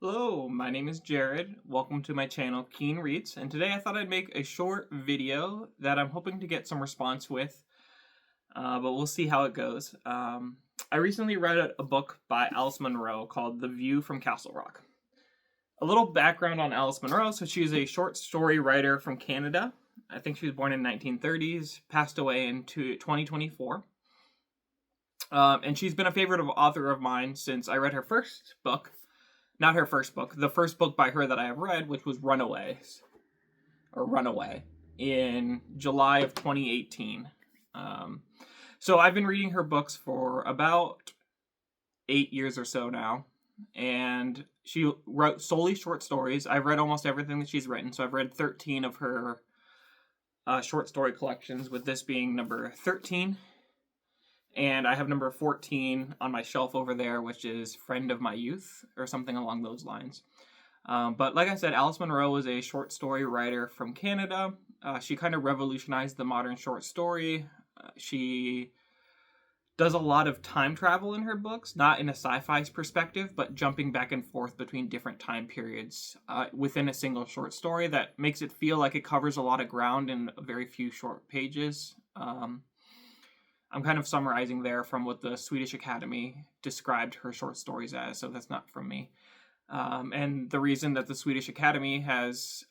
Hello, my name is Jared. Welcome to my channel, Keen Reads, and today I thought I'd make a short video that I'm hoping to get some response with, but we'll see how it goes. I recently read a book by Alice Munro called The View from Castle Rock. A little background on Alice Munro. So she is a short story writer from Canada. I think she was born in 1930s, passed away in 2024. And she's been a favorite author of mine since I read her first book. Not her first book, the first book by her that I have read, which was Runaway, in July of 2018. So I've been reading her books for about 8 years or so now, and she wrote solely short stories. I've read almost everything that she's written, so I've read 13 of her short story collections, with this being number 13. And I have number 14 on my shelf over there, which is Friend of My Youth, or something along those lines. But like I said, Alice Munro was a short story writer from Canada. She kind of revolutionized the modern short story. She does a lot of time travel in her books, not in a sci-fi perspective, but jumping back and forth between different time periods within a single short story that makes it feel like it covers a lot of ground in very few short pages. I'm kind of summarizing there from what the Swedish Academy described her short stories as, so that's not from me. And the reason that the Swedish Academy has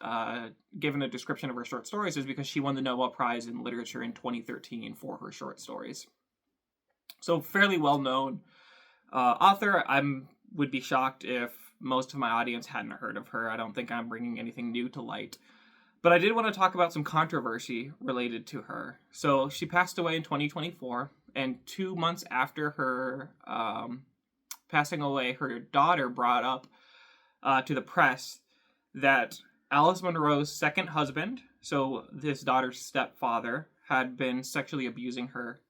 given a description of her short stories is because she won the Nobel Prize in Literature in 2013 for her short stories. So fairly well-known author. Would be shocked if most of my audience hadn't heard of her. I don't think I'm bringing anything new to light. But I did want to talk about some controversy related to her. So she passed away in 2024, and 2 months after her passing away, her daughter brought up to the press that Alice Munro's second husband, so this daughter's stepfather, had been sexually abusing her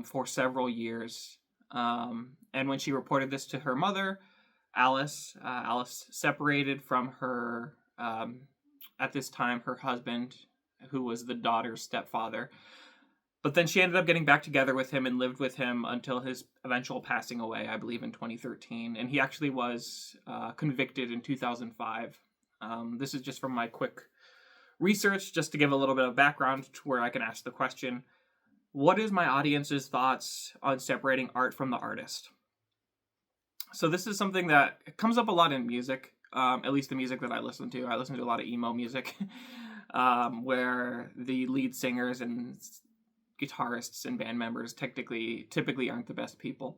for several years. And when she reported this to her mother, Alice separated from her at this time, her husband, who was the daughter's stepfather. But then she ended up getting back together with him and lived with him until his eventual passing away, I believe, in 2013. And he actually was convicted in 2005. This is just from my quick research, just to give a little bit of background to where I can ask the question, what is my audience's thoughts on separating art from the artist? So this is something that comes up a lot in music. At least the music that I listen to. I listen to a lot of emo music, where the lead singers and guitarists and band members typically aren't the best people.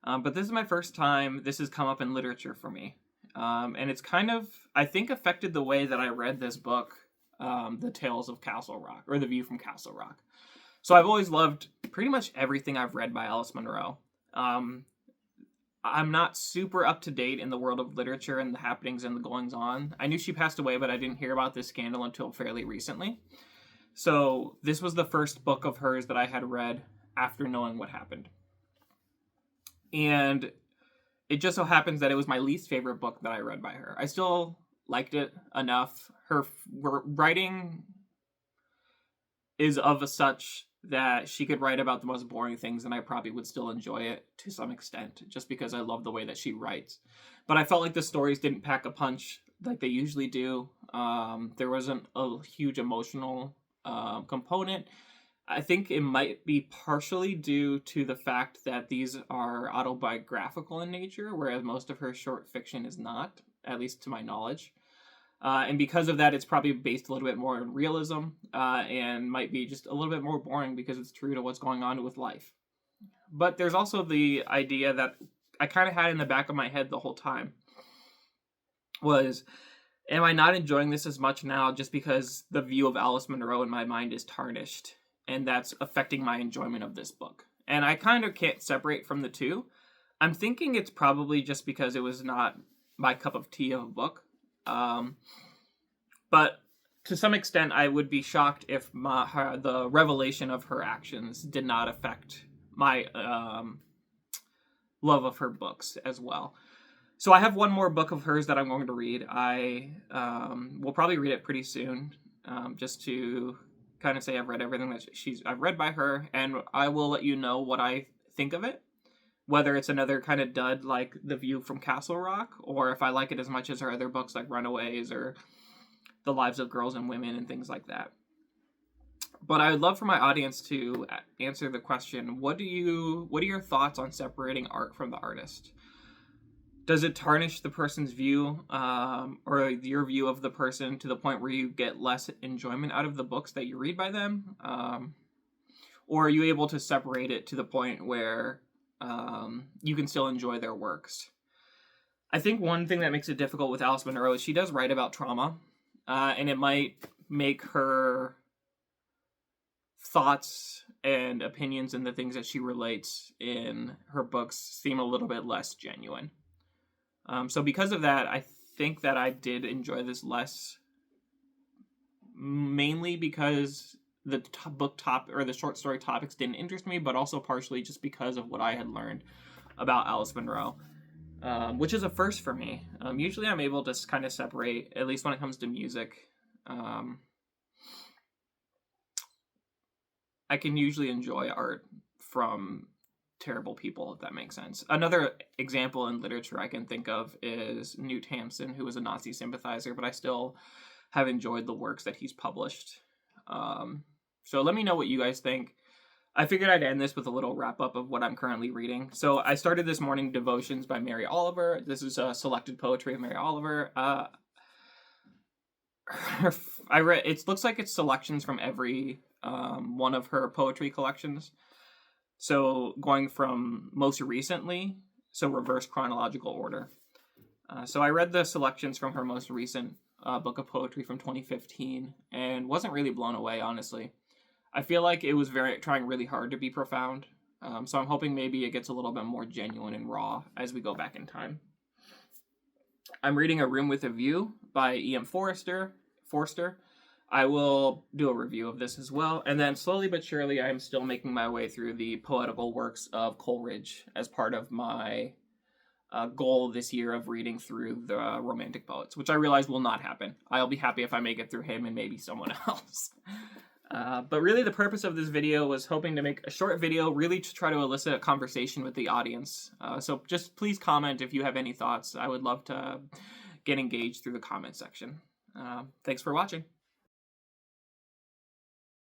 But this is my first time this has come up in literature for me. And it's kind of, I think, affected the way that I read this book, The Tales of Castle Rock, or The View from Castle Rock. So I've always loved pretty much everything I've read by Alice Munro. I'm not super up to date in the world of literature and the happenings and the goings on. I knew she passed away, but I didn't hear about this scandal until fairly recently. So this was the first book of hers that I had read after knowing what happened. And it just so happens that it was my least favorite book that I read by her. I still liked it enough. Her writing is of a such that she could write about the most boring things and I probably would still enjoy it to some extent, just because I love the way that she writes. But I felt like the stories didn't pack a punch like they usually do. There wasn't a huge emotional component. I think it might be partially due to the fact that these are autobiographical in nature, whereas most of her short fiction is not, at least to my knowledge. And because of that, it's probably based a little bit more on realism and might be just a little bit more boring because it's true to what's going on with life. But there's also the idea that I kind of had in the back of my head the whole time was, am I not enjoying this as much now just because the view of Alice Munro in my mind is tarnished, and that's affecting my enjoyment of this book? And I kind of can't separate from the two. I'm thinking it's probably just because it was not my cup of tea of a book. But to some extent, I would be shocked if the revelation of her actions did not affect my love of her books as well. So I have one more book of hers that I'm going to read. I will probably read it pretty soon, just to kind of say I've read everything that I've read by her, and I will let you know what I think of it. whether it's another kind of dud like The View from Castle Rock, or if I like it as much as her other books like Runaways or The Lives of Girls and Women and things like that. But I would love for my audience to answer the question, what are your thoughts on separating art from the artist? Does it tarnish the person's view or your view of the person to the point where you get less enjoyment out of the books that you read by them? Or are you able to separate it to the point where you can still enjoy their works? I think one thing that makes it difficult with Alice Munro is she does write about trauma, and it might make her thoughts and opinions and the things that she relates in her books seem a little bit less genuine. So because of that, I think that I did enjoy this less, mainly because the the short story topics didn't interest me, but also partially just because of what I had learned about Alice Munro, which is a first for me. Usually I'm able to kind of separate, at least when it comes to music. I can usually enjoy art from terrible people, if that makes sense. Another example in literature I can think of is Newt Hampson, who was a Nazi sympathizer, but I still have enjoyed the works that he's published. So let me know what you guys think. I figured I'd end this with a little wrap up of what I'm currently reading. So I started this morning Devotions by Mary Oliver. This is selected poetry of Mary Oliver. I read. It looks like it's selections from every one of her poetry collections. So going from most recently, so reverse chronological order. So I read the selections from her most recent book of poetry from 2015 and wasn't really blown away, honestly. I feel like it was trying really hard to be profound. So I'm hoping maybe it gets a little bit more genuine and raw as we go back in time. I'm reading A Room with a View by E.M. Forster. I will do a review of this as well. And then slowly but surely, I am still making my way through the poetical works of Coleridge as part of my goal this year of reading through the Romantic poets, which I realize will not happen. I'll be happy if I make it through him and maybe someone else. But really the purpose of this video was hoping to make a short video, really to try to elicit a conversation with the audience. So just please comment if you have any thoughts. I would love to get engaged through the comment section. Thanks for watching.